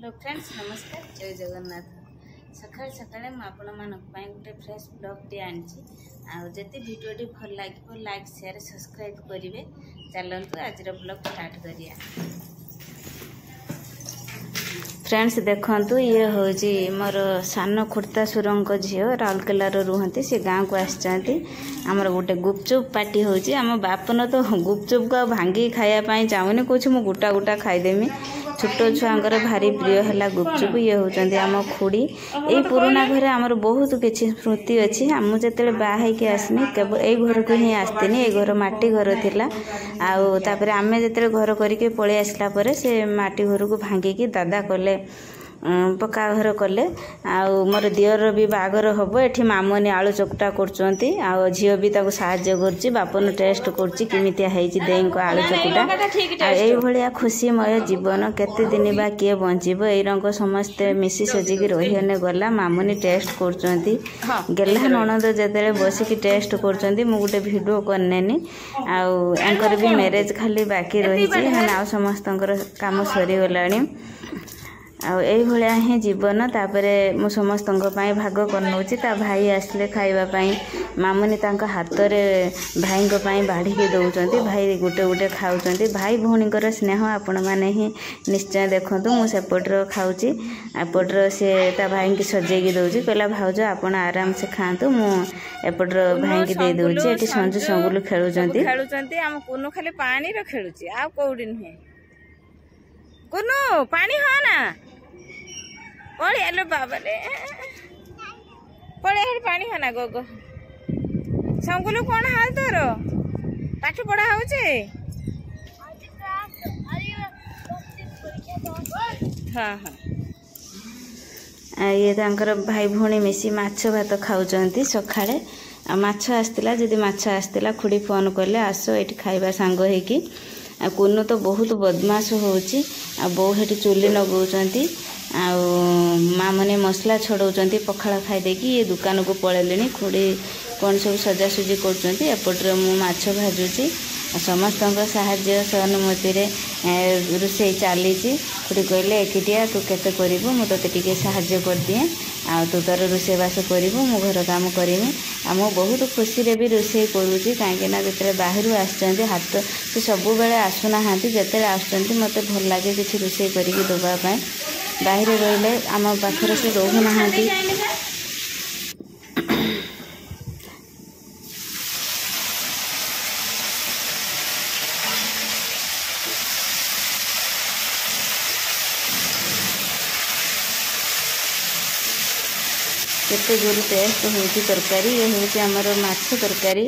Hello friends नमस्कार जय जगन्नाथ सकाल सकाଳେ ମୁଁ ଆପଣମାନଙ୍କ ପାଇଁ ଗୋଟେ ଫ୍ରେଶ୍ ବ୍ଲଗ୍ଟି ଆଣିଛି ଆଉ ଯଦି ଭିଡ଼ିଓଟି ଭଲ ଲାଗିବ ଲାଇକ୍ ସେୟାର ସବସ୍କ୍ରାଇବ୍ କରିବେ। ଚାଲନ୍ତୁ ଆଜିର ବ୍ଲଗ୍ ଷ୍ଟାର୍ଟ କରିବା। फ्रेंड्स देखंतु ये होजी मोर सान खुर्ता सुरंग झील राउरकेलार रुहंती से गाँव को आसचंती आमर गोटे गुपचुप पार्टी होजी आम बापन तो गुपचुप को भांगी खायापाई चाहूनी कौच मु गोटा गोटा खाईदेमी छोट छुआंकर भारी प्रिय है गुपचुप। ये होचंती आम खुड़ी यही पुराना घर आमर बहुत किसी स्मृति अच्छी आम जो बाहर के आसनी केवल यही घर को ही आसतीनी ये घर माटी घर थिला आउे आम जो घर करके पलि आसला परे से माटी घर को भांगिकी दादा कले पक्का घर कले आउ मोर दियर भी बागर हम ये मामनी आलू चकटा करचंती आ झील भी ताको साहाय्य करची बापन टेस्ट करची किमितिया हेची देई को आलू चकटा एई भलिया खुशीमय जीवन केते दिन बा किए बंचिबो एई रंग समस्ते मिसी सजिकी रहिने गला मामनी टेस्ट करचंती गेला ननद जतेले बसिकी टेस्ट करचंती मु गुटे वीडियो करनेनी आउ एंकर भी मैरिज खाली बाकी रही छी आ समस्तंकर काम सरी गलानी आया ही जीवन तापर मु समस्त भाग करनौची ता भाई आसले खाइबापाई मामुनी तांका हाथ रे भाई बाढ़ी दौरान भाई गोटे गोटे खाऊँ भाई भौणीकर स्नेह आपण मैंने ही निश्चय देखु मुझेपटर खाऊँगी एपटर सी ता भाई की सजेगी दौर कहला भाउज आपण आराम से खातु मुपटर भाई की दे दौची ये संजू संगुल खेलुंट आम कुनु खाली पानी खेलुची आ कौड़ी नुहे कुनु पानी हाँ ना पड़े आलो बाबा रे पड़े पानी है ना गोगो संकुल कौन हाल तोर पाठ पढ़ा होचे हाँ हाँ ये भाई भौणी मिसी माछ भात खाऊंट सकाळे माछ आसला जदि माछ आसला खुड़ी फोन कले आस ये खाइबा सांग होइकी कुनु तो बहुत बदमाश होची बो हेटी चुली लगौचंती माँ मैंने मसला छड़ाऊँ पखाड़ खाईदेकी ये दुकान को पलैले खुड़ी कौन सब सजासुजी करपटे मुझ भाजुची समस्त साहाय्य सहानुमति रोषे चली खुड़ी कहले एकिटिया तू केते करिवु मु तते टिके साहाय्य कर दिए आ तू तोर रोषेबास करिवु मु घर काम करमी आ मु बहुत खुशी रे भी रोषे करूची कहीं जो बाहर आसुँच हाथ से सब बेले आसुना जिते आसुँच मत भल लगे किसी रोषे करके देवाई बाहर रहिले आम पाखर से रोना केते जोर टेस्ट होची तरकारी ये होची हमर माछ तरकारी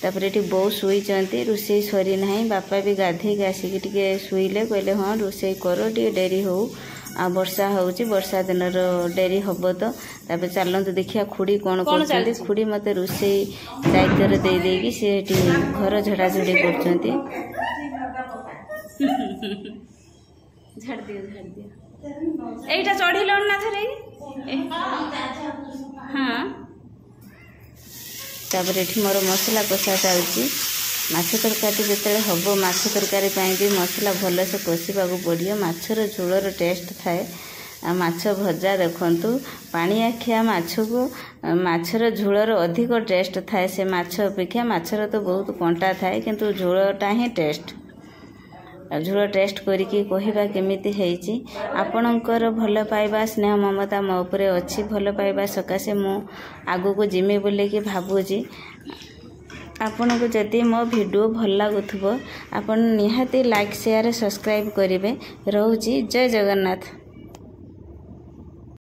तापर एठी बो शुईचंती रोषे सरी नाही बापा भी गाधे के आसिक टिके शुईले कहले हाँ रोषे करो टिके डेरी हो आ वर्षा होची वर्षा दिन डेरी हब तो तापर चलंतु देखिया खुड़ी कौन करचंती खुड़ी मते रोषे दायित्व दे देगी से एठी घर झड़ाझड़ी करचंती झाड़ दियो एटा चढ़िल ना थरे हाँ तापर एठी मोर मसला कषा चलती माछ तरकारी जिते हम माछ तरकारी भी मसला भल से कषा पड़ो माछर झोलर टेस्ट थाए आ माछ भजा देखंतु पानी आखिया माछ को माछर झोलर अधिक टेस्ट थाए से माछ अपेक्षा माछर तो बहुत कंटा थाए किंतु झोलटा ही टेस्ट झोल टेस्ट करिकी कहवा केमिति हेची आपणकर भल पाइबा स्नेह ममता मो उपरे अच्छी भल पाइबा सकाशे मु आगु को जिमी बोले कि भाबुजी आपन को जदि मो वीडियो भल लागुथबो आपन निहाती लाइक शेयर सब्सक्राइब करिवे। रहूची जय जगन्नाथ।